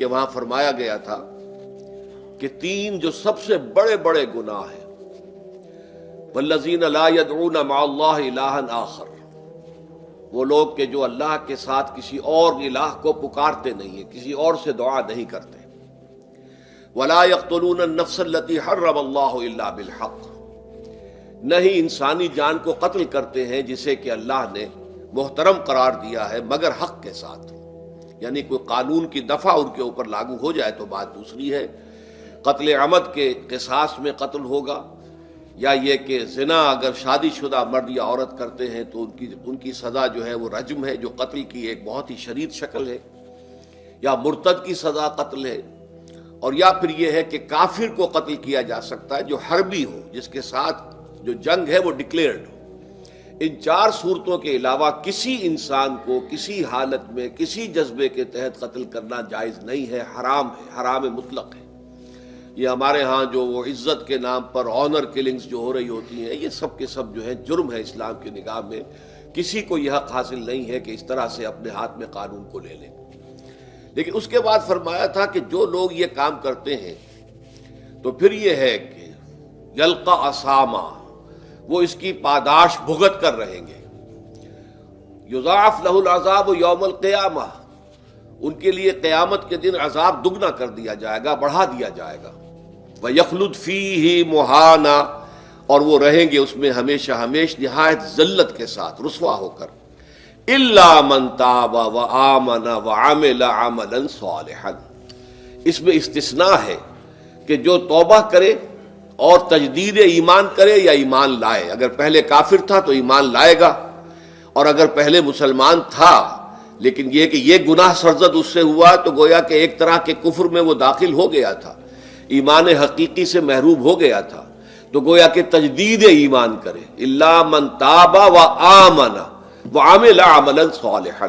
کہ وہاں فرمایا گیا تھا کہ تین جو سب سے بڑے بڑے گناہ ہیں، والذین لا يدعون مع اللہ الہا آخر، وہ لوگ کہ جو اللہ کے ساتھ کسی اور الہ کو پکارتے نہیں ہیں، کسی اور سے دعا نہیں کرتے، ولا يقتلون النفس التي حرم اللہ الا بالحق، نہیں انسانی جان کو قتل کرتے ہیں جسے کہ اللہ نے محترم قرار دیا ہے مگر حق کے ساتھ، یعنی کوئی قانون کی دفعہ ان کے اوپر لاگو ہو جائے تو بات دوسری ہے۔ قتل عمد کے قصاص میں قتل ہوگا، یا یہ کہ زنا اگر شادی شدہ مرد یا عورت کرتے ہیں تو ان کی سزا جو ہے وہ رجم ہے، جو قتل کی ایک بہت ہی شدید شکل ہے، یا مرتد کی سزا قتل ہے، اور یا پھر یہ ہے کہ کافر کو قتل کیا جا سکتا ہے جو حربی ہو، جس کے ساتھ جو جنگ ہے وہ ڈکلیئرڈ ہو۔ ان چار صورتوں کے علاوہ کسی انسان کو کسی حالت میں کسی جذبے کے تحت قتل کرنا جائز نہیں ہے، حرام ہے، حرام مطلق ہے۔ یہ ہمارے ہاں جو وہ عزت کے نام پر آنر کلنگز جو ہو رہی ہوتی ہیں، یہ سب کے سب جو ہے جرم ہے اسلام کی نگاہ میں۔ کسی کو یہ حق حاصل نہیں ہے کہ اس طرح سے اپنے ہاتھ میں قانون کو لے لے۔ لیکن اس کے بعد فرمایا تھا کہ جو لوگ یہ کام کرتے ہیں تو پھر یہ ہے کہ یلقا اساما، وہ اس کی پاداش بھگت کر رہیں گے۔ یضاعف لہ العذاب یوم القیامہ، ان کے لیے قیامت کے دن عذاب دگنا کر دیا جائے گا، بڑھا دیا جائے گا۔ وَيَخْلُدْ فِيهِ مُهَانًا، اور وہ رہیں گے اس میں ہمیشہ ہمیش نہایت ذلت کے ساتھ، رسوا ہو کر۔ إِلَّا مَن تَابَ وَآمَنَ وَعَمِلَ عَمَلًا صَالِحًا، اس میں استثناء ہے کہ جو توبہ کرے اور تجدید ایمان کرے یا ایمان لائے۔ اگر پہلے کافر تھا تو ایمان لائے گا، اور اگر پہلے مسلمان تھا لیکن یہ کہ یہ گناہ سرزد اس سے ہوا تو گویا کہ ایک طرح کے کفر میں وہ داخل ہو گیا تھا، ایمان حقیقی سے محروم ہو گیا تھا، تو گویا کہ تجدید ایمان کرے۔ الا من تاب وآمن وعمل عملا صالحا،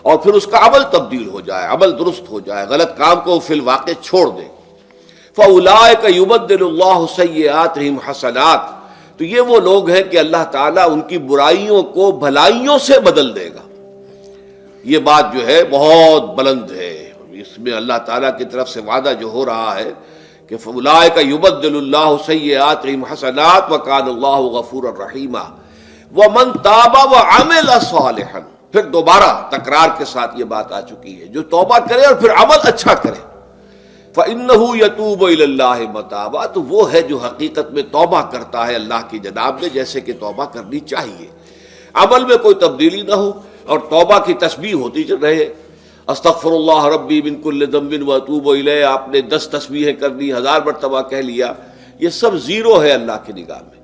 اور پھر اس کا عمل تبدیل ہو جائے، عمل درست ہو جائے، غلط کام کو فی الواقع چھوڑ دے۔ فاولئک یبدل اللہ سیئاتہم حسنات، تو یہ وہ لوگ ہیں کہ اللہ تعالیٰ ان کی برائیوں کو بھلائیوں سے بدل دے گا۔ یہ بات جو ہے بہت بلند ہے، اس میں اللہ تعالیٰ کی طرف سے وعدہ جو ہو رہا ہے کہ فاولئک یبدل اللہ سیئاتہم حسنات وکان اللہ غفورا رحیما ومن تاب وعمل صالحا، پھر دوبارہ تکرار کے ساتھ یہ بات آ چکی ہے، جو توبہ کرے اور پھر عمل اچھا کرے، فإنہ یتوب الی اللہ متابا، تو وہ ہے جو حقیقت میں توبہ کرتا ہے اللہ کی جناب میں جیسے کہ توبہ کرنی چاہیے، عمل میں کوئی تبدیلی نہ ہو، اور توبہ کی تسبیح ہوتی رہے، استغفر اللہ ربی من کل ذنب واتوب الیہ، آپ نے 10 تسبیحیں کر دی، 1000 مرتبہ کہہ لیا، یہ سب زیرو ہے اللہ کی نگاہ میں۔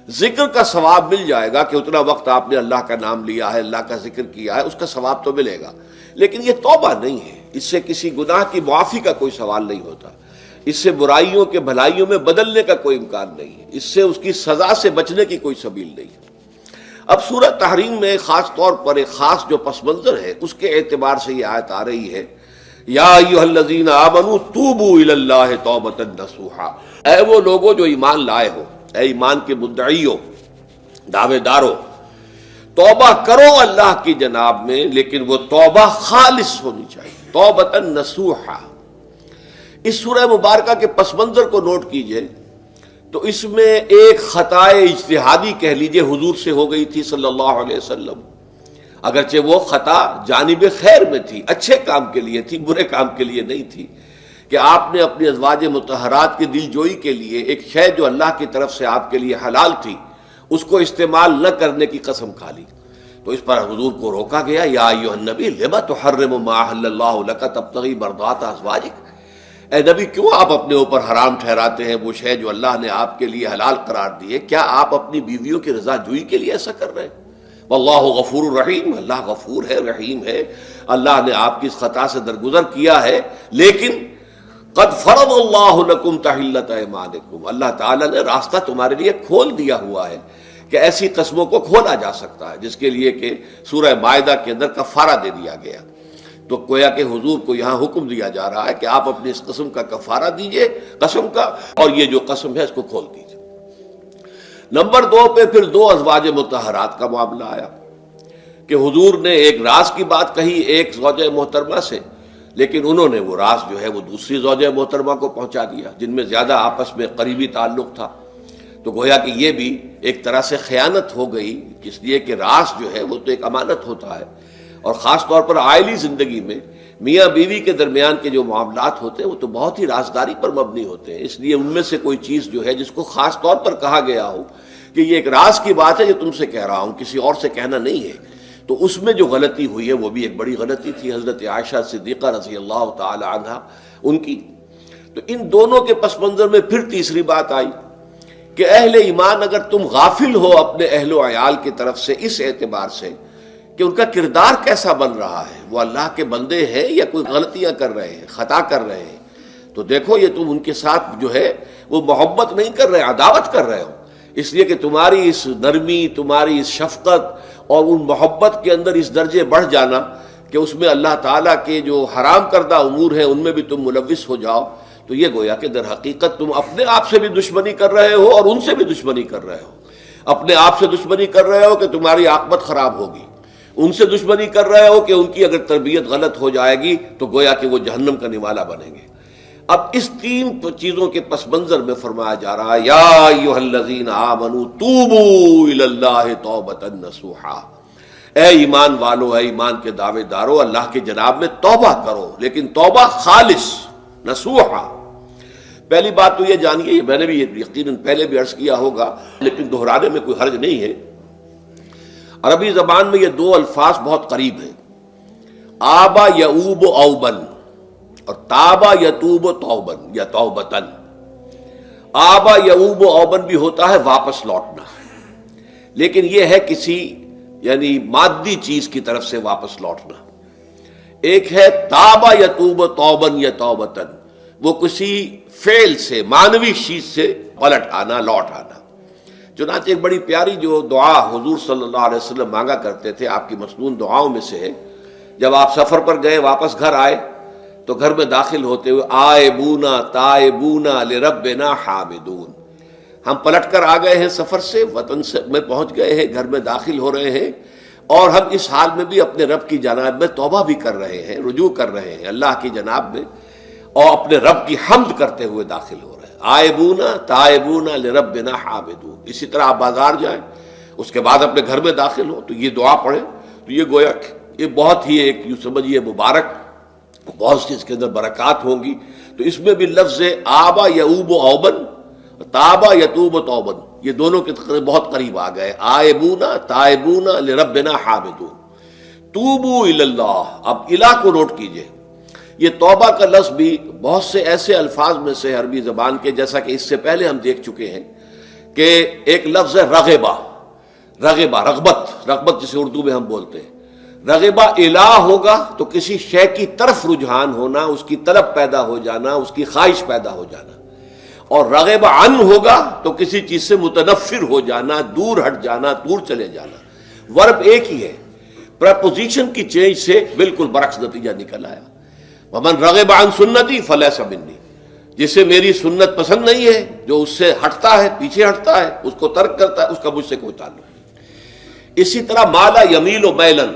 ذکر کا ثواب مل جائے گا کہ اتنا وقت آپ نے اللہ کا نام لیا ہے، اللہ کا ذکر کیا ہے، اس کا ثواب تو ملے گا، لیکن یہ توبہ نہیں ہے، اس سے کسی گناہ کی معافی کا کوئی سوال نہیں ہوتا، اس سے برائیوں کے بھلائیوں میں بدلنے کا کوئی امکان نہیں ہے، اس سے اس کی سزا سے بچنے کی کوئی سبیل نہیں ہے۔ اب سورہ تحریم میں خاص طور پر ایک خاص جو پس منظر ہے اس کے اعتبار سے یہ آیت آ رہی ہے، یا ایھا الذین آمنوا توبوا الی اللہ توبۃ نصوحا، اے وہ لوگوں جو ایمان لائے ہو، اے ایمان کے مدعیوں، دعوے داروں، توبہ کرو اللہ کی جناب میں، لیکن وہ توبہ خالص ہونی چاہیے، توبۃ نصوحا۔ اس سورہ مبارکہ کے پس منظر کو نوٹ کیجئے تو اس میں ایک خطائے اجتہادی کہہ لیجئے حضور سے ہو گئی تھی صلی اللہ علیہ وسلم، اگرچہ وہ خطا جانب خیر میں تھی، اچھے کام کے لیے تھی، برے کام کے لیے نہیں تھی، کہ آپ نے اپنی ازواج مطہرات کی دل جوئی کے لیے ایک شے جو اللہ کی طرف سے آپ کے لیے حلال تھی اس کو استعمال نہ کرنے کی قسم کھا لی، تو اس پر حضور کو روکا گیا، یا ایھا النبی لم تحرم ما احل اللہ لک تبتغی مرضات ازواجک، اے نبی کیوں آپ اپنے اوپر حرام ٹھہراتے ہیں وہ شے جو اللہ نے آپ کے لیے حلال قرار دی ہے؟ کیا آپ اپنی بیویوں کی رضا جوئی کے لیے ایسا کر رہے ہیں؟ واللہ غفور الرحیم، اللہ غفور ہے، رحیم ہے، اللہ نے آپ کی اس خطا سے درگزر کیا ہے، لیکن قد فرض اللہ لکم تحلۃ ایمانکم، اللہ تعالیٰ نے راستہ تمہارے لیے کھول دیا ہوا ہے کہ ایسی قسموں کو کھولا جا سکتا ہے، جس کے لیے کہ سورہ مائدہ کے اندر کفارہ دے دیا گیا۔ تو گویا کہ حضور کو یہاں حکم دیا جا رہا ہے کہ آپ اپنی اس قسم کا کفارہ دیجئے، قسم کا، اور یہ جو قسم ہے اس کو کھول دیجئے۔ نمبر 2 پہ پھر 2 ازواج مطہرات کا معاملہ آیا کہ حضور نے ایک راز کی بات کہی ایک زوجہ محترمہ سے، لیکن انہوں نے وہ راز جو ہے وہ دوسری زوجہ محترمہ کو پہنچا دیا جن میں زیادہ آپس میں قریبی تعلق تھا. تو گویا کہ یہ بھی ایک طرح سے خیانت ہو گئی، اس لیے کہ راز جو ہے وہ تو ایک امانت ہوتا ہے، اور خاص طور پر عائلی زندگی میں میاں بیوی کے درمیان کے جو معاملات ہوتے ہیں وہ تو بہت ہی رازداری پر مبنی ہوتے ہیں. اس لیے ان میں سے کوئی چیز جو ہے جس کو خاص طور پر کہا گیا ہو کہ یہ ایک راز کی بات ہے، یہ تم سے کہہ رہا ہوں، کسی اور سے کہنا نہیں ہے، تو اس میں جو غلطی ہوئی ہے وہ بھی ایک بڑی غلطی تھی حضرت عائشہ صدیقہ رضی اللہ تعالی عنہا ان کی. تو ان دونوں کے پس منظر میں پھر تیسری بات آئی کہ اہل ایمان اگر تم غافل ہو اپنے اہل و عیال کی طرف سے اس اعتبار سے کہ ان کا کردار کیسا بن رہا ہے، وہ اللہ کے بندے ہیں یا کوئی غلطیاں کر رہے ہیں، خطا کر رہے ہیں، تو دیکھو یہ تم ان کے ساتھ جو ہے وہ محبت نہیں کر رہے، عداوت کر رہے ہو. اس لیے کہ تمہاری اس نرمی، تمہاری اس شفقت اور ان محبت کے اندر اس درجے بڑھ جانا کہ اس میں اللہ تعالیٰ کے جو حرام کردہ امور ہیں ان میں بھی تم ملوث ہو جاؤ، تو یہ گویا کہ در حقیقت تم اپنے آپ سے بھی دشمنی کر رہے ہو اور ان سے بھی دشمنی کر رہے ہو. اپنے آپ سے دشمنی کر رہے ہو کہ تمہاری عاقبت خراب ہوگی، ان سے دشمنی کر رہے ہو کہ ان کی اگر تربیت غلط ہو جائے گی تو گویا کہ وہ جہنم کا نوالا بنیں گے. اب اس تین چیزوں کے پس منظر میں فرمایا جا رہا ہے یا ایھا الذین آمنوا توبوا الی اللہ توبۃ نصوحا، اے ایمان والو، اے ایمان کے دعوے دارو، اللہ کے جناب میں توبہ کرو، لیکن توبہ خالص نصوحا. پہلی بات تو یہ جانیے، میں نے بھی یقیناً پہلے بھی عرض کیا ہوگا لیکن دہرانے میں کوئی حرج نہیں ہے، عربی زبان میں یہ دو الفاظ بہت قریب ہیں، آبا یعوب اوبن اور تابا یتوب توبن یا توبتن. آبا یعوب اوبن بھی ہوتا ہے واپس لوٹنا، لیکن یہ ہے کسی یعنی مادی چیز کی طرف سے واپس لوٹنا. ایک ہے تابا یتوب توبن یا توبتن، وہ کسی فعل سے، معنوی چیز سے پلٹ آنا، لوٹ آنا. چنانچہ ایک بڑی پیاری جو دعا حضور صلی اللہ علیہ وسلم مانگا کرتے تھے، آپ کی مسنون دعاؤں میں سے ہے، جب آپ سفر پر گئے واپس گھر آئے تو گھر میں داخل ہوتے ہوئے آئبونا تائبونا لربنا حامدون، ہم پلٹ کر آ گئے ہیں سفر سے، وطن سے میں پہنچ گئے ہیں، گھر میں داخل ہو رہے ہیں، اور ہم اس حال میں بھی اپنے رب کی جناب میں توبہ بھی کر رہے ہیں، رجوع کر رہے ہیں اللہ کی جناب میں، اور اپنے رب کی حمد کرتے ہوئے داخل ہو رہے ہیں. آئبونا تائبونا لربنا حامدون. اسی طرح آپ بازار جائیں، اس کے بعد اپنے گھر میں داخل ہو تو یہ دعا پڑھیں، تو یہ گویا یہ بہت ہی ایک یوں سمجھیے مبارک، بہت سی اس کے اندر برکات ہوں گی. تو اس میں بھی لفظ آبا یعوب اوبن، تابا یتوب توبن، یہ دونوں کے بہت قریب آ گئے، آئبونا تائبونا لربنا حامدون. توبو الی اللہ، اب الہ کو نوٹ کیجئے، یہ توبہ کا لفظ بھی بہت سے ایسے الفاظ میں سے عربی زبان کے، جیسا کہ اس سے پہلے ہم دیکھ چکے ہیں کہ ایک لفظ ہے رغبہ، رغبہ رغبت جسے اردو میں ہم بولتے ہیں. رغبہ الہ ہوگا تو کسی شے کی طرف رجحان ہونا، اس کی طلب پیدا ہو جانا، اس کی خواہش پیدا ہو جانا. اور رغبہ عن ہوگا تو کسی چیز سے متنفر ہو جانا، دور ہٹ جانا، دور چلے جانا. ورب ایک ہی ہے، پریپوزیشن کی چینج سے بالکل برعکس نتیجہ نکل آیا. ومن رغب عن سنتی فلیس منی، جسے میری سنت پسند نہیں ہے، جو اس سے ہٹتا ہے، پیچھے ہٹتا ہے، اس کو ترک کرتا ہے، اس کا مجھ سے کوئی تعلق نہیں. اسی طرح مالا یمیل و میلن،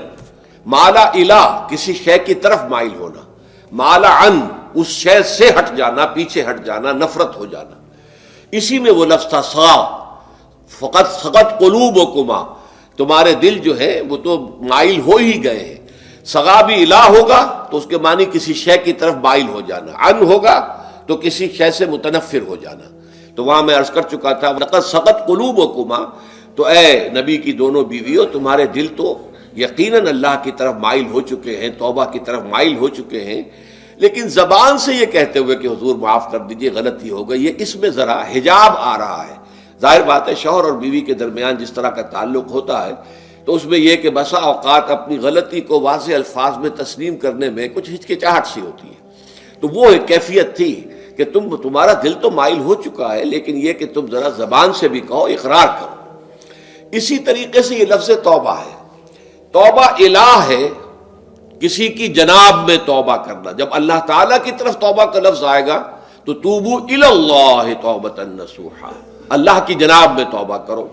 مالا الہ کسی شے کی طرف مائل ہونا، مالا عن اس شے سے ہٹ جانا، پیچھے ہٹ جانا، نفرت ہو جانا. اسی میں وہ لفظ تھا سا، فقط سقط قلوبکما، تمہارے دل جو ہے وہ تو مائل ہو ہی گئے ہیں. سغا بھی الہ ہوگا تو اس کے معنی کسی شے کی طرف مائل ہو جانا، عن ہوگا تو کسی شے سے متنفر ہو جانا. تو وہاں میں عرض کر چکا تھا لقد سقط قلوبکما، تو اے نبی کی دونوں بیویوں، تمہارے دل تو یقیناً اللہ کی طرف مائل ہو چکے ہیں، توبہ کی طرف مائل ہو چکے ہیں، لیکن زبان سے یہ کہتے ہوئے کہ حضور معاف کر دیجئے غلطی ہو گئی، یہ اس میں ذرا حجاب آ رہا ہے. ظاہر بات ہے شوہر اور بیوی کے درمیان جس طرح کا تعلق ہوتا ہے تو اس میں یہ کہ بسا اوقات اپنی غلطی کو واضح الفاظ میں تسلیم کرنے میں کچھ ہچکچاہٹ سی ہوتی ہے. تو وہ ایک کیفیت تھی کہ تمہارا دل تو مائل ہو چکا ہے، لیکن یہ کہ تم ذرا زبان سے بھی کہو، اقرار کرو. اسی طریقے سے یہ لفظ توبہ ہے، توبہ الہ ہے کسی کی جناب میں توبہ کرنا. جب اللہ تعالیٰ کی طرف توبہ کا لفظ آئے گا تو توبو الی اللہ توبۃ نصوحا، اللہ کی جناب میں توبہ کرو.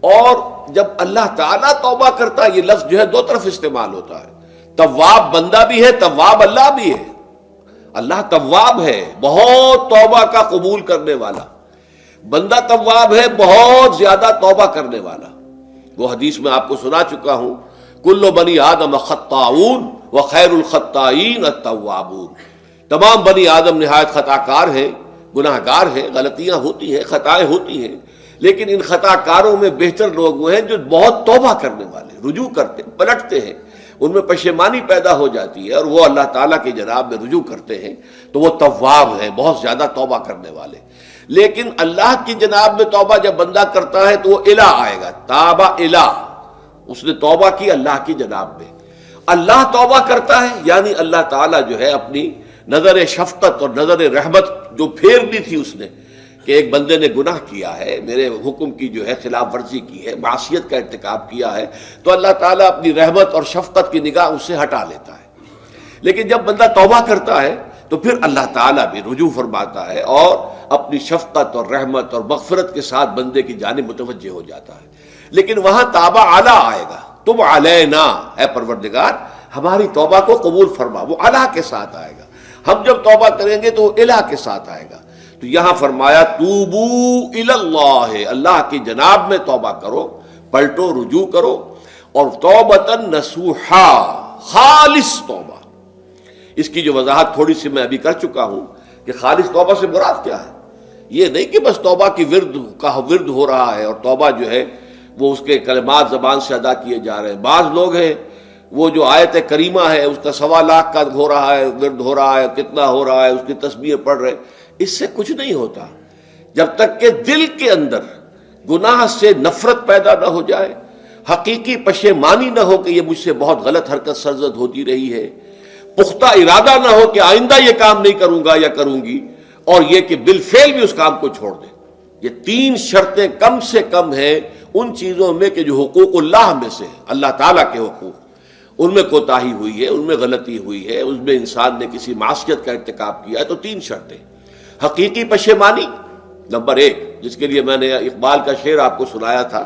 اور جب اللہ تعالیٰ توبہ کرتا ہے، یہ لفظ جو ہے دو طرف استعمال ہوتا ہے، تواب بندہ بھی ہے، تواب اللہ بھی ہے. اللہ تواب ہے، بہت توبہ کا قبول کرنے والا، بندہ تواب ہے، بہت زیادہ توبہ کرنے والا۔ وہ حدیث میں آپ کو سنا چکا ہوں، کل بنی آدم خطاؤون وخیر الخطائین التوابون، تمام بنی آدم نہایت خطا کار ہیں، گناہ گار ہیں، غلطیاں ہوتی ہیں، خطائیں ہوتی ہیں، لیکن ان خطا کاروں میں بہتر لوگ وہ ہیں جو بہت توبہ کرنے والے، رجوع کرتے، پلٹتے ہیں، ان میں پشیمانی پیدا ہو جاتی ہے اور وہ اللہ تعالیٰ کی جناب میں رجوع کرتے ہیں، تو وہ تواب ہیں، بہت زیادہ توبہ کرنے والے۔ لیکن اللہ کی جناب میں توبہ جب بندہ کرتا ہے تو وہ الہ آئے گا، تابہ الہ، اس نے توبہ کی اللہ کی جناب میں۔ اللہ توبہ کرتا ہے یعنی اللہ تعالیٰ جو ہے اپنی نظر شفقت اور نظر رحمت جو پھیر دی تھی اس نے کہ ایک بندے نے گناہ کیا ہے، میرے حکم کی جو ہے خلاف ورزی کی ہے، معصیت کا ارتکاب کیا ہے، تو اللہ تعالیٰ اپنی رحمت اور شفقت کی نگاہ اس سے ہٹا لیتا ہے۔ لیکن جب بندہ توبہ کرتا ہے تو پھر اللہ تعالیٰ بھی رجوع فرماتا ہے اور اپنی شفقت اور رحمت اور مغفرت کے ساتھ بندے کی جانب متوجہ ہو جاتا ہے۔ لیکن وہاں تابہ اعلیٰ آئے گا، تم علینا، اے پروردگار ہماری توبہ کو قبول فرما، وہ الہ کے ساتھ آئے گا۔ ہم جب توبہ کریں گے تو وہ الہ کے ساتھ آئے گا۔ تو یہاں فرمایا توبو الی اللہ، اللہ کی جناب میں توبہ کرو، پلٹو، رجوع کرو، اور توبۃ نصوحا، خالص توبہ۔ اس کی جو وضاحت تھوڑی سی میں ابھی کر چکا ہوں کہ خالص توبہ سے مراد کیا ہے۔ یہ نہیں کہ بس توبہ کی ورد ہو رہا ہے اور توبہ جو ہے وہ اس کے کلمات زبان سے ادا کیے جا رہے ہیں۔ بعض لوگ ہیں وہ جو آیت کریمہ ہے اس کا 1.25 لاکھ کا ہو رہا ہے، ورد ہو رہا ہے، کتنا ہو رہا ہے، اس کی تسبیح پڑھ رہے، اس سے کچھ نہیں ہوتا جب تک کہ دل کے اندر گناہ سے نفرت پیدا نہ ہو جائے، حقیقی پشیمانی نہ ہو کہ یہ مجھ سے بہت غلط حرکت سرزد ہوتی رہی ہے، پختہ ارادہ نہ ہو کہ آئندہ یہ کام نہیں کروں گا یا کروں گی، اور یہ کہ بالفعل بھی اس کام کو چھوڑ دیں۔ یہ 3 شرطیں کم سے کم ہیں ان چیزوں میں کہ جو حقوق اللہ میں سے ہیں، اللہ تعالیٰ کے حقوق، ان میں کوتاہی ہوئی ہے، ان میں غلطی ہوئی ہے، اس میں انسان نے کسی معصیت کا ارتکاب کیا ہے، تو 3 شرطیں۔ حقیقی پشیمانی نمبر 1، جس کے لیے میں نے اقبال کا شعر آپ کو سنایا تھا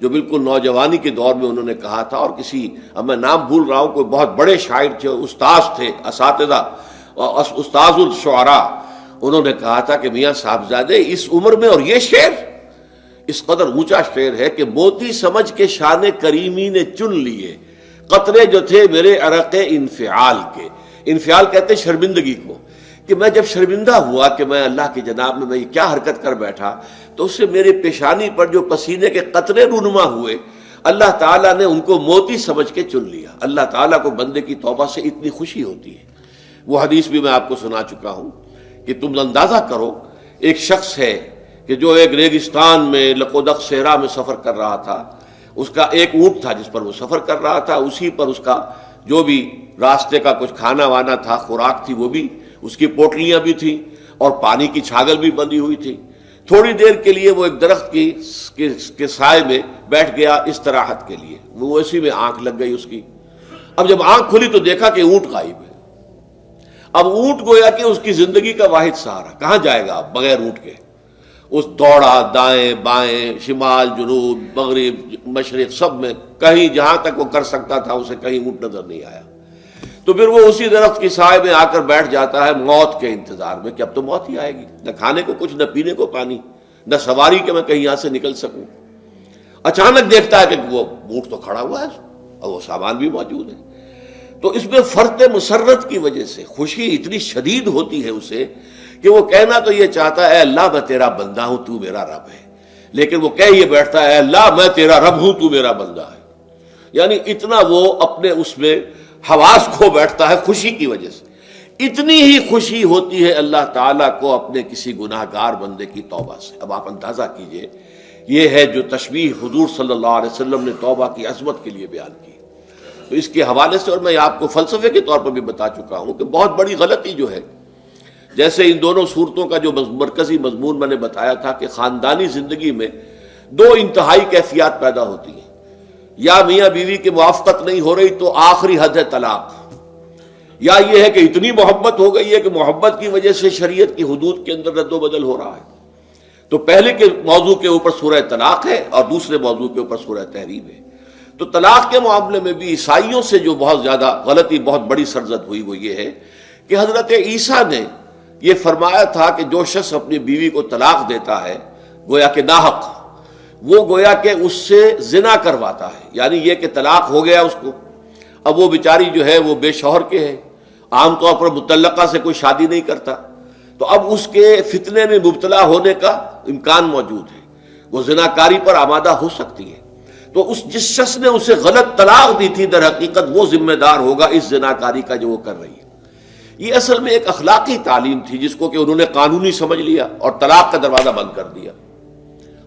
جو بالکل نوجوانی کے دور میں انہوں نے کہا تھا، اور کسی، اب میں نام بھول رہا ہوں، کوئی بہت بڑے شاعر تھے، استاذ تھے، اساتذہ، استاذ الشعراء، انہوں نے کہا تھا کہ میاں صاحبزادے اس عمر میں اور یہ شعر اس قدر اونچا شعر ہے کہ موتی سمجھ کے شان کریمی نے چن لیے قطرے جو تھے میرے عرق انفعال کے۔ انفعال کہتے ہیں شرمندگی کو، کہ میں جب شرمندہ ہوا کہ میں اللہ کی جناب میں یہ کیا حرکت کر بیٹھا، تو اس سے میرے پیشانی پر جو پسینے کے قطرے رونما ہوئے، اللہ تعالیٰ نے ان کو موتی سمجھ کے چن لیا۔ اللہ تعالیٰ کو بندے کی توبہ سے اتنی خوشی ہوتی ہے۔ وہ حدیث بھی میں آپ کو سنا چکا ہوں کہ تم اندازہ کرو، ایک شخص ہے کہ جو ایک ریگستان میں لقودق صحرا میں سفر کر رہا تھا، اس کا ایک اونٹ تھا جس پر وہ سفر کر رہا تھا، اسی پر اس کا جو بھی راستے کا کچھ کھانا وانا تھا، خوراک تھی، وہ بھی، اس کی پوٹلیاں بھی تھیں اور پانی کی چھاگل بھی بندھی ہوئی تھی۔ تھوڑی دیر کے لیے وہ ایک درخت کے سائے میں بیٹھ گیا استراحت کے لیے، وہ اسی میں آنکھ لگ گئی اس کی۔ اب جب آنکھ کھلی تو دیکھا کہ اونٹ غائب ہے۔ اب اونٹ گویا کہ اس کی زندگی کا واحد سہارا، کہاں جائے گا اب بغیر اونٹ کے؟ اس دوڑا دائیں بائیں، شمال جنوب مغرب مشرق، سب میں کہیں جہاں تک وہ کر سکتا تھا اسے کہیں اونٹ نظر نہیں آیا۔ تو پھر وہ اسی درخت کی سائے میں آ کر بیٹھ جاتا ہے موت کے انتظار میں کہ اب تو موت ہی آئے گی، نہ کھانے کو کچھ، نہ پینے کو پانی، نہ سواری کہ میں کہیں یہاں سے نکل سکوں۔ اچانک دیکھتا ہے کہ وہ اونٹ تو کھڑا ہوا ہے اور وہ سامان بھی موجود ہے۔ تو اس میں فرط مسرت کی وجہ سے خوشی اتنی شدید ہوتی ہے اسے کہ وہ کہنا تو یہ چاہتا ہے اے اللہ میں تیرا بندہ ہوں، تو میرا رب ہے، لیکن وہ کہہ یہ بیٹھتا ہے اے اللہ میں تیرا رب ہوں، تو میرا بندہ ہے۔ یعنی اتنا وہ اپنے اس میں حواس کھو بیٹھتا ہے خوشی کی وجہ سے۔ اتنی ہی خوشی ہوتی ہے اللہ تعالیٰ کو اپنے کسی گناہ گار بندے کی توبہ سے۔ اب آپ اندازہ کیجئے، یہ ہے جو تشبیہ حضور صلی اللہ علیہ وسلم نے توبہ کی عظمت کے لیے بیان کی۔ تو اس کے حوالے سے، اور میں آپ کو فلسفے کے طور پر بھی بتا چکا ہوں کہ بہت بڑی غلطی جو ہے، جیسے ان دونوں صورتوں کا جو مرکزی مضمون میں نے بتایا تھا کہ خاندانی زندگی میں 2 انتہائی کیفیات پیدا ہوتی ہیں، یا میاں بیوی کی موافقت نہیں ہو رہی تو آخری حد ہے طلاق، یا یہ ہے کہ اتنی محبت ہو گئی ہے کہ محبت کی وجہ سے شریعت کی حدود کے اندر رد و بدل ہو رہا ہے۔ تو پہلے کے موضوع کے اوپر سورہ طلاق ہے اور دوسرے موضوع کے اوپر سورہ تحریم ہے۔ تو طلاق کے معاملے میں بھی عیسائیوں سے جو بہت زیادہ غلطی بہت بڑی سرزد ہوئی وہ یہ ہے کہ حضرت عیسیٰ نے یہ فرمایا تھا کہ جو شخص اپنی بیوی کو طلاق دیتا ہے گویا کہ ناحق، وہ گویا کہ اس سے زنا کرواتا ہے، یعنی یہ کہ طلاق ہو گیا اس کو، اب وہ بیچاری جو ہے وہ بے شوہر کے ہے، عام طور پر مطلقہ سے کوئی شادی نہیں کرتا، تو اب اس کے فتنے میں مبتلا ہونے کا امکان موجود ہے، وہ زناکاری پر آمادہ ہو سکتی ہے، تو اس جس شخص نے اسے غلط طلاق دی تھی در حقیقت وہ ذمہ دار ہوگا اس زناکاری کا جو وہ کر رہی ہے۔ یہ اصل میں ایک اخلاقی تعلیم تھی جس کو کہ انہوں نے قانونی سمجھ لیا اور طلاق کا دروازہ بند کر دیا،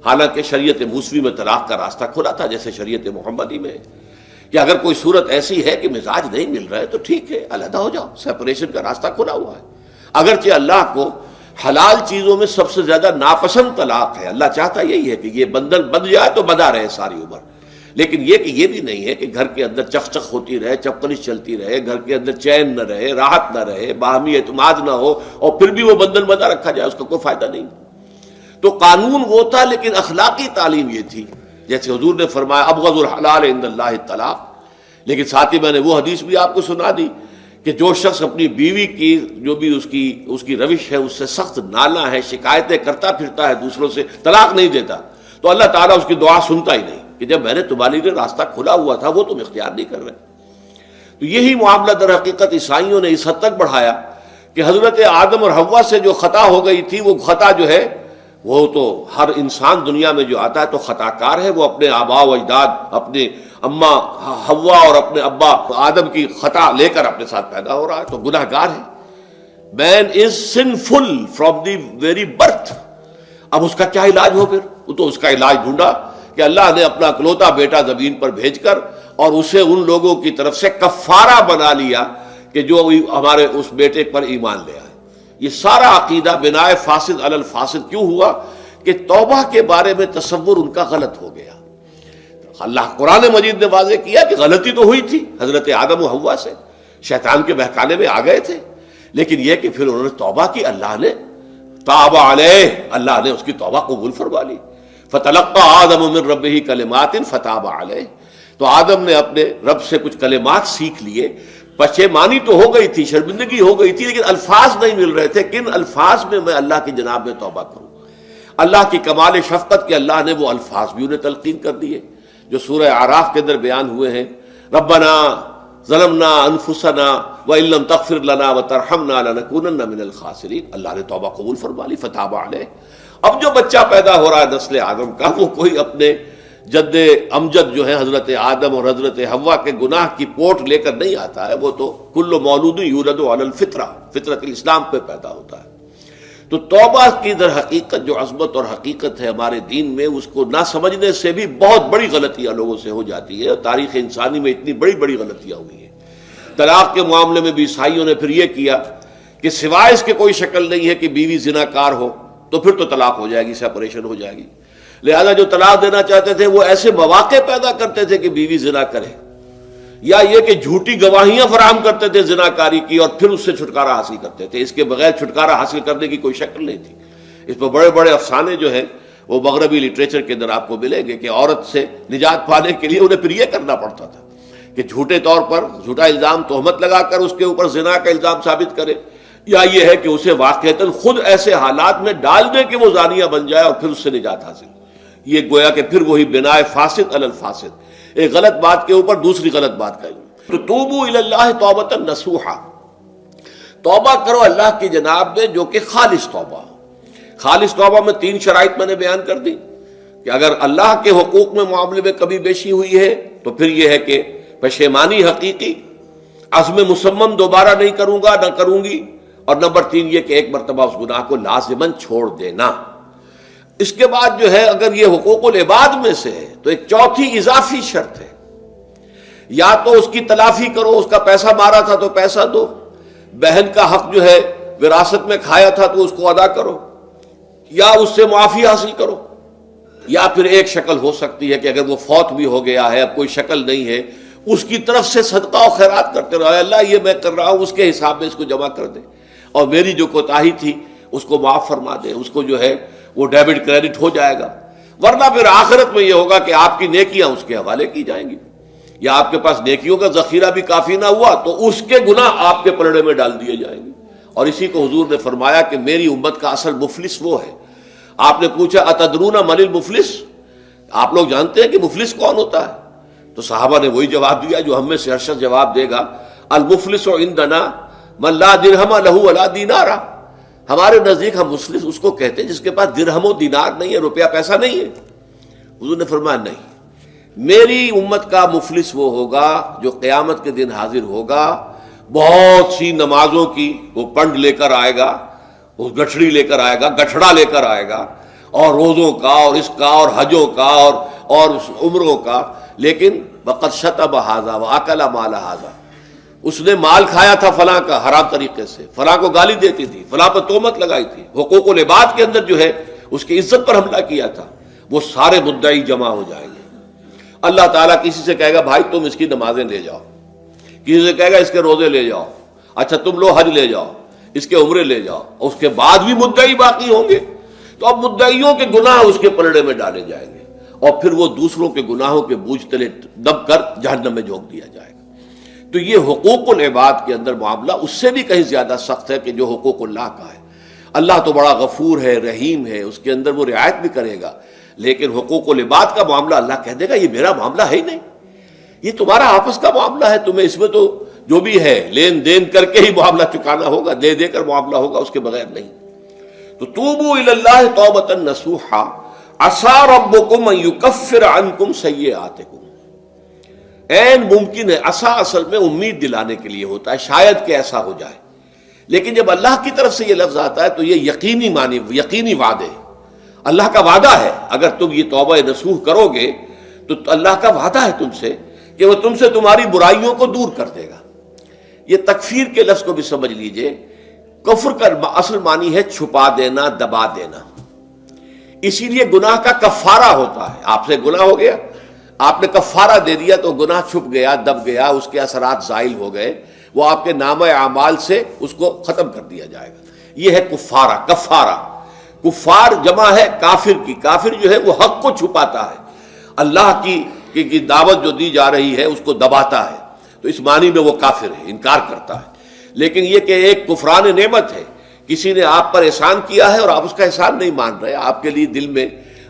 حالانکہ شریعت موسوی میں طلاق کا راستہ کھلا تھا جیسے شریعت محمدی میں، کہ اگر کوئی صورت ایسی ہے کہ مزاج نہیں مل رہا ہے تو ٹھیک ہے، علیحدہ ہو جاؤ، سیپریشن کا راستہ کھلا ہوا ہے۔ اگرچہ اللہ کو حلال چیزوں میں سب سے زیادہ ناپسند طلاق ہے، اللہ چاہتا یہی ہے کہ یہ بندھن بندھ جائے تو بندھا رہے ساری عمر، لیکن یہ کہ یہ بھی نہیں ہے کہ گھر کے اندر چخ چخ ہوتی رہے، چپکلش چلتی رہے، گھر کے اندر چین نہ رہے، راحت نہ رہے، باہمی اعتماد نہ ہو اور پھر بھی وہ بندھن بندھا رکھا جائے، اس کا کوئی فائدہ نہیں۔ تو قانون وہ تھا لیکن اخلاقی تعلیم یہ تھی، جیسے حضور نے فرمایا ابغض الحلال عند اللہ الطلاق، لیکن ساتھ ہی میں نے وہ حدیث بھی آپ کو سنا دی کہ جو شخص اپنی بیوی کی جو بھی اس کی روش ہے اس سے سخت نالاں ہے، شکایتیں کرتا پھرتا ہے دوسروں سے، طلاق نہیں دیتا، تو اللہ تعالیٰ اس کی دعا سنتا ہی نہیں کہ جب میں نے تمہارے لیے راستہ کھلا ہوا تھا وہ تم اختیار نہیں کر رہے۔ تو یہی معاملہ در حقیقت عیسائیوں نے اس حد تک بڑھایا کہ حضرت آدم اور حوا سے جو خطا ہو گئی تھی وہ خطا جو ہے وہ تو ہر انسان دنیا میں جو آتا ہے تو خطا کار ہے، وہ اپنے آباء و اجداد، اپنے اماں حوا اور اپنے ابا آدم کی خطا لے کر اپنے ساتھ پیدا ہو رہا ہے، تو گناہ گار ہے۔ Man is sinful from the very birth. اب اس کا کیا علاج ہو پھر؟ وہ تو اس کا علاج ڈھونڈا کہ اللہ نے اپنا اکلوتا بیٹا زمین پر بھیج کر اور اسے ان لوگوں کی طرف سے کفارہ بنا لیا کہ جو ہمارے اس بیٹے پر ایمان لے آئے۔ یہ سارا عقیدہ بنائے فاسد علی الفاسد کیوں ہوا؟ کہ توبہ کے بارے میں تصور ان کا غلط ہو گیا۔ اللہ قرآن مجید نے واضح کیا کہ غلطی تو ہوئی تھی حضرت آدم و حوا سے، شیطان کے بہکانے میں آ گئے تھے، لیکن یہ کہ پھر انہوں نے توبہ کی، اللہ نے تاب علیہ، اللہ نے اس کی توبہ قبول فرما لی۔ فتلقى آدم من ربہ کلمات فتاب علیہ، تو آدم نے اپنے رب سے کچھ کلمات سیکھ لیے، پشیمانی تو ہو گئی تھی، شرمندگی ہو گئی تھی، لیکن الفاظ نہیں مل رہے تھے، کن الفاظ میں اللہ کی جناب میں توبہ کروں۔ اللہ کی کمال شفقت کے اللہ نے وہ الفاظ بھی انہیں تلقین کر دیے جو سورہ اعراف کے اندر بیان ہوئے ہیں، ربنا ظلمنا انفسنا وان لم تغفر لنا وترحمنا لنکونن من الخاسرین۔ اللہ نے توبہ قبول فرما لی، فتاب علیہ۔ اب جو بچہ پیدا ہو رہا ہے نسل آدم کا، وہ کوئی اپنے جد امجد جو ہے حضرت آدم اور حضرت حوا کے گناہ کی پوٹ لے کر نہیں آتا ہے، وہ تو کل مولود یولد علی الفطرہ، فطرت الاسلام پہ پیدا ہوتا ہے۔ تو توبہ کی در حقیقت جو عظمت اور حقیقت ہے ہمارے دین میں، اس کو نہ سمجھنے سے بھی بہت بڑی غلطیاں لوگوں سے ہو جاتی ہے، اور تاریخ انسانی میں اتنی بڑی بڑی غلطیاں ہوئی ہیں۔ طلاق کے معاملے میں بھی عیسائیوں نے پھر یہ کیا کہ سوائے اس کے کوئی شکل نہیں ہے کہ بیوی زنا کار ہو تو پھر تو طلاق ہو جائے گی، سیپریشن ہو جائے گی، لہذا جو طلاق دینا چاہتے تھے وہ ایسے مواقع پیدا کرتے تھے کہ بیوی زنا کرے، یا یہ کہ جھوٹی گواہیاں فراہم کرتے تھے زنا کاری کی اور پھر اس سے چھٹکارا حاصل کرتے تھے۔ اس کے بغیر چھٹکارا حاصل کرنے کی کوئی شکل نہیں تھی۔ اس پر بڑے بڑے افسانے جو ہیں وہ مغربی لٹریچر کے اندر آپ کو ملیں گے کہ عورت سے نجات پانے کے لیے انہیں پھر یہ کرنا پڑتا تھا کہ جھوٹے طور پر جھوٹا الزام تہمت لگا کر اس کے اوپر زنا کا الزام ثابت کرے، یا یہ ہے کہ اسے واقعتاً خود ایسے حالات میں ڈال دے کہ وہ زانیہ بن جائے اور پھر اس سے نجات حاصل۔ یہ گویا کہ پھر وہی بنائے فاسد علی الفاسد، ایک غلط بات کے اوپر دوسری غلط بات کا۔ تو توبوا الی اللہ توبۃ نصوحا، توبہ کرو اللہ کی جناب میں جو کہ خالص توبہ ہو۔ خالص توبہ میں 3 شرائط میں نے بیان کر دی کہ اگر اللہ کے حقوق میں معاملے میں کبھی بیشی ہوئی ہے تو پھر یہ ہے کہ پشیمانی حقیقی، عزم مصمم دوبارہ نہیں کروں گا نہ کروں گی، اور نمبر 3 یہ کہ ایک مرتبہ اس گناہ کو لازماً چھوڑ دینا۔ اس کے بعد جو ہے اگر یہ حقوق العباد میں سے ہے تو ایک چوتھی اضافی شرط ہے، یا تو اس کی تلافی کرو، اس کا پیسہ مارا تھا تو پیسہ دو، بہن کا حق جو ہے وراثت میں کھایا تھا تو اس کو ادا کرو، یا اس سے معافی حاصل کرو، یا پھر ایک شکل ہو سکتی ہے کہ اگر وہ فوت بھی ہو گیا ہے، اب کوئی شکل نہیں ہے، اس کی طرف سے صدقہ و خیرات کرتے رہو، اللہ یہ میں کر رہا ہوں اس کے حساب میں اس کو جمع کر دے، اور میری جو کوتاہی تھی اس کو معاف فرما دے، اس کو جو ہے وہ ڈیبٹ کریڈٹ ہو جائے گا، ورنہ پھر آخرت میں یہ ہوگا کہ آپ کی نیکیاں اس کے حوالے کی جائیں گی۔ یا آپ کے پاس نیکیوں کا ذخیرہ بھی کافی نہ ہوا تو اس کے گناہ آپ کے پلڑے میں ڈال دیے جائیں گے. اور اسی کو حضور نے فرمایا کہ میری امت کا اصل مفلس وہ ہے. آپ نے پوچھا اتدرون من المفلس، آپ لوگ جانتے ہیں کہ مفلس کون ہوتا ہے؟ تو صحابہ نے وہی جواب دیا جو ہم میں سے ہر شخص جواب دے گا، المفلس عندنا من لا درہم لہ ولا دینار. ہمارے نزدیک ہم مفلس اس کو کہتے ہیں جس کے پاس درہم و دینار نہیں ہے، روپیہ پیسہ نہیں ہے. حضور نے فرمایا نہیں، میری امت کا مفلس وہ ہوگا جو قیامت کے دن حاضر ہوگا، بہت سی نمازوں کی وہ پنڈ لے کر آئے گا، وہ گٹھڑی لے کر آئے گا، گٹھڑا لے کر آئے گا، اور روزوں کا اور اس کا اور حجوں کا اور عمروں کا، لیکن وقد شتم ھذا واکل مال ھذا، اس نے مال کھایا تھا فلاں کا حرام طریقے سے، فلاں کو گالی دیتی تھی، فلاں پر تہمت لگائی تھی، حقوق العباد کے اندر جو ہے اس کی عزت پر حملہ کیا تھا. وہ سارے مدعی جمع ہو جائیں گے. اللہ تعالیٰ کسی سے کہے گا بھائی تم اس کی نمازیں لے جاؤ، کسی سے کہے گا اس کے روزے لے جاؤ، اچھا تم لو حج لے جاؤ، اس کے عمرے لے جاؤ، اور اس کے بعد بھی مدعی باقی ہوں گے. تو اب مدعیوں کے گناہ اس کے پلڑے میں ڈالے جائیں گے، اور پھر وہ دوسروں کے گناہوں کے بوجھ تلے دب کر جہنم میں جھونک دیا جائے گا. تو یہ حقوق العباد کے اندر معاملہ اس سے بھی کہیں زیادہ سخت ہے کہ جو حقوق اللہ کا ہے. اللہ تو بڑا غفور ہے، رحیم ہے، اس کے اندر وہ رعایت بھی کرے گا، لیکن حقوق العباد کا معاملہ اللہ کہہ دے گا یہ میرا معاملہ ہے ہی نہیں، یہ تمہارا آپس کا معاملہ ہے، تمہیں اس میں تو جو بھی ہے لین دین کر کے ہی معاملہ چکانا ہوگا، دے دے کر معاملہ ہوگا، اس کے بغیر نہیں. تو توبوا الی اللہ توبۃ نصوحا عسى ربکم ان یکفر عنکم سیئاتکم. عین ممکن ہے، عسى اصل میں امید دلانے کے لیے ہوتا ہے، شاید کہ ایسا ہو جائے، لیکن جب اللہ کی طرف سے یہ لفظ آتا ہے تو یہ یقینی معنی، یقینی وعدے، اللہ کا وعدہ ہے. اگر تم یہ توبہ نصوح کرو گے تو اللہ کا وعدہ ہے تم سے کہ وہ تم سے تمہاری برائیوں کو دور کر دے گا. یہ تکفیر کے لفظ کو بھی سمجھ لیجئے. کفر کا اصل معنی ہے چھپا دینا، دبا دینا. اسی لیے گناہ کا کفارہ ہوتا ہے. آپ سے گناہ ہو گیا، آپ نے کفارہ دے دیا تو گناہ چھپ گیا، دب گیا، اس کے اثرات زائل ہو گئے، وہ آپ کے نامہ اعمال سے اس کو ختم کر دیا جائے گا. یہ ہے کفارہ، کفارہ. کفار جمع ہے کافر کی. کافر جو ہے وہ حق کو چھپاتا ہے، اللہ کی دعوت جو دی جا رہی ہے اس کو دباتا ہے، تو اس معنی میں وہ کافر ہے، انکار کرتا ہے. لیکن یہ کہ ایک کفران نعمت ہے، کسی نے آپ پر احسان کیا ہے اور آپ اس کا احسان نہیں مان رہے، آپ کے لیے دل میں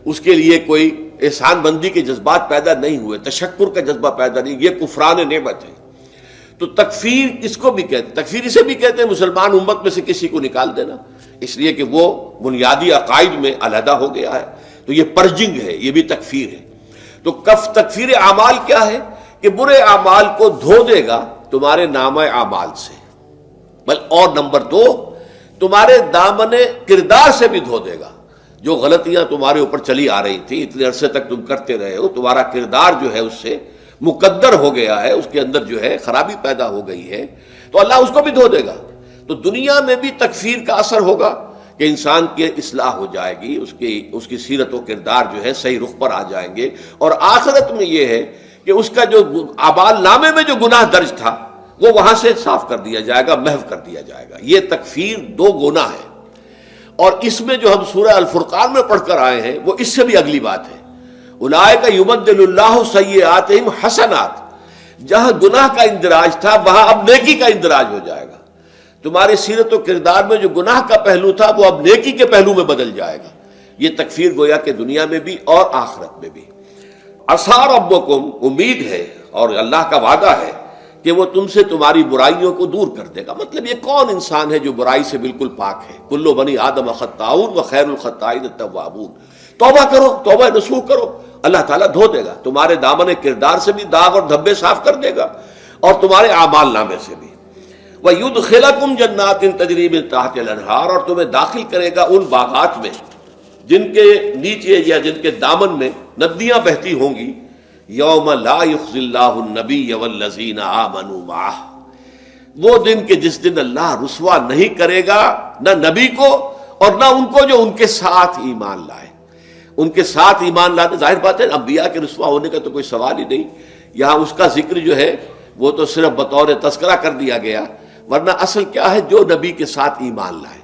اس کے لیے کوئی احسان بندی کے جذبات پیدا نہیں ہوئے، تشکر کا جذبہ پیدا نہیں، یہ کفران نعمت ہے. تو تکفیر اس کو بھی کہتے ہیں، تکفیر اسے بھی کہتے ہیں مسلمان امت میں سے کسی کو نکال دینا، اس لیے کہ وہ بنیادی عقائد میں علیحدہ ہو گیا ہے. تو یہ پرجنگ ہے، یہ بھی تکفیر ہے. تو تکفیر اعمال کیا ہے کہ برے اعمال کو دھو دے گا تمہارے نامہ اعمال سے، اور نمبر 2 تمہارے دامن کردار سے بھی دھو دے گا. جو غلطیاں تمہارے اوپر چلی آ رہی تھی، اتنے عرصے تک تم کرتے رہے ہو، تمہارا کردار جو ہے اس سے مقدر ہو گیا ہے، اس کے اندر جو ہے خرابی پیدا ہو گئی ہے، تو اللہ اس کو بھی دھو دے گا. تو دنیا میں بھی تکفیر کا اثر ہوگا کہ انسان کی اصلاح ہو جائے گی، اس کی سیرت و کردار جو ہے صحیح رخ پر آ جائیں گے. اور آخرت میں یہ ہے کہ اس کا جو اعمال نامے میں جو گناہ درج تھا وہ وہاں سے صاف کر دیا جائے گا، محو کر دیا جائے گا. یہ تکفیر 2 گناہ ہے. اور اس میں جو ہم سورہ الفرقان میں پڑھ کر آئے ہیں وہ اس سے بھی اگلی بات ہے. اولئک یبدل اللہ سیئاتہم حسنات. جہاں گناہ کا اندراج تھا وہاں اب نیکی کا اندراج ہو جائے گا. تمہاری سیرت و کردار میں جو گناہ کا پہلو تھا وہ اب نیکی کے پہلو میں بدل جائے گا. یہ تکفیر گویا کہ دنیا میں بھی اور آخرت میں بھی. عسیٰ ربکم، امید ہے اور اللہ کا وعدہ ہے کہ وہ تم سے تمہاری برائیوں کو دور کر دے گا. مطلب یہ کون انسان ہے جو برائی سے بالکل پاک ہے؟ کل بنی آدم خطاؤون و خیر الخطائین التوابون. توبہ کرو، توبہ نصوح کرو، اللہ تعالیٰ دھو دے گا. تمہارے دامن کردار سے بھی داغ اور دھبے صاف کر دے گا اور تمہارے اعمال نامے سے بھی. وَيُدْخِلَكُمْ جَنَّاتٍ تَجْرِي مِن تَحْتِهَا الْأَنْهَارُ، اور تمہیں داخل کرے گا ان باغات میں جن کے نیچے یا جن کے دامن میں ندیاں بہتی ہوں گی. یوم لا یخزی اللہ النبی والذین آمنوا معہ، وہ دن کہ جس دن اللہ رسوا نہیں کرے گا نہ نبی کو اور نہ ان کو جو ان کے ساتھ ایمان لائے. ان کے ساتھ ایمان لانے، ظاہر بات ہے انبیاء کے رسوا ہونے کا تو کوئی سوال ہی نہیں. یہاں اس کا ذکر جو ہے وہ تو صرف بطور تذکرہ کر دیا گیا، ورنہ اصل کیا ہے جو نبی کے ساتھ ایمان لائے.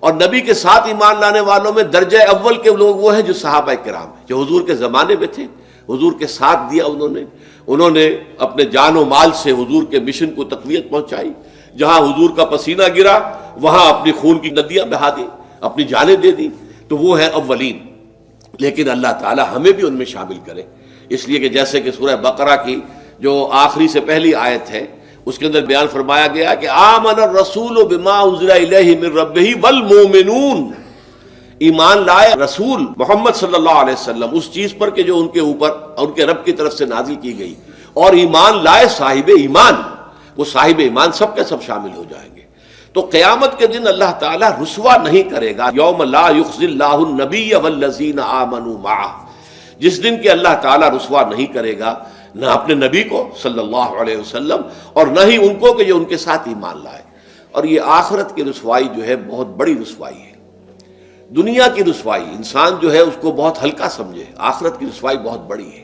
اور نبی کے ساتھ ایمان لانے والوں میں درجہ اول کے لوگ وہ ہیں جو صحابہ کرام ہیں، جو حضور کے زمانے میں تھے، حضور کے ساتھ دیا انہوں نے اپنے جان و مال سے حضور کے مشن کو تقویت پہنچائی. جہاں حضور کا پسینہ گرا وہاں اپنی خون کی ندیاں بہا دی، اپنی جانیں دے دی. تو وہ ہے اولین. لیکن اللہ تعالی ہمیں بھی ان میں شامل کرے، اس لیے کہ جیسے کہ سورہ بقرہ کی جو آخری سے پہلی آیت ہے اس کے اندر بیان فرمایا گیا کہ آمن الرسول بما انزل الیہ من ربہ والمؤمنون، ایمان لائے رسول محمد صلی اللہ علیہ وسلم اس چیز پر کہ جو ان کے اوپر ان کے رب کی طرف سے نازل کی گئی، اور ایمان لائے صاحب ایمان. وہ صاحب ایمان سب کے سب شامل ہو جائیں گے. تو قیامت کے دن اللہ تعالیٰ رسوا نہیں کرے گا. یوم لا یخزی اللہ النبی والذین آمنوا معہ، جس دن کہ اللہ تعالیٰ رسوا نہیں کرے گا نہ اپنے نبی کو صلی اللہ علیہ وسلم اور نہ ہی ان کو کہ جو ان کے ساتھ ایمان لائے. اور یہ آخرت کی رسوائی جو ہے بہت بڑی رسوائی ہے. دنیا کی رسوائی انسان جو ہے اس کو بہت ہلکا سمجھے، آخرت کی رسوائی بہت بڑی ہے.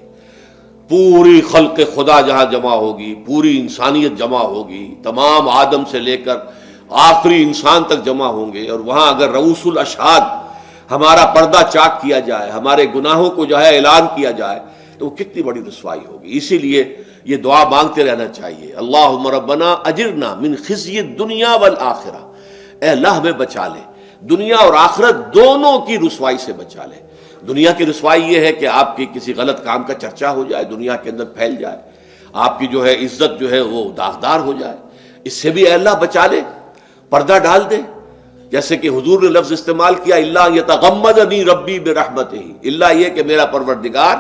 پوری خلق خدا جہاں جمع ہوگی، پوری انسانیت جمع ہوگی، تمام آدم سے لے کر آخری انسان تک جمع ہوں گے، اور وہاں اگر رؤوس الاشہاد ہمارا پردہ چاک کیا جائے، ہمارے گناہوں کو جو ہے اعلان کیا جائے، تو وہ کتنی بڑی رسوائی ہوگی. اسی لیے یہ دعا مانگتے رہنا چاہیے، اللہم ربنا اجرنا من خزی الدنیا والآخرہ، اے اللہ ہمیں بچا لے، دنیا اور آخرت دونوں کی رسوائی سے بچا لے. دنیا کی رسوائی یہ ہے کہ آپ کی کسی غلط کام کا چرچا ہو جائے، دنیا کے اندر پھیل جائے، آپ کی جو ہے عزت جو ہے وہ داغدار ہو جائے، اس سے بھی اے اللہ بچا لے، پردہ ڈال دے. جیسے کہ حضور نے لفظ استعمال کیا الا یتغمدنی ربی برحمتہ، اللہ یہ کہ میرا پروردگار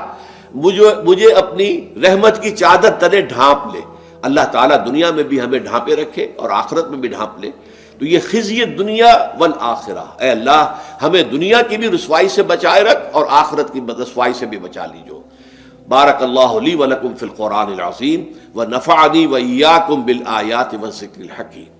مجھے اپنی رحمت کی چادر تلے ڈھانپ لے. اللہ تعالیٰ دنیا میں بھی ہمیں ڈھانپے رکھے اور آخرت میں بھی ڈھانپ لے. تو یہ خزی دنیا والآخرہ، اے اللہ ہمیں دنیا کی بھی رسوائی سے بچائے رکھ اور آخرت کی رسوائی سے بھی بچا لیجو. بارک اللہ لی ولکم فی القرآن العظیم ونفعنی وإیاکم بالآیات والذکر الحکیم.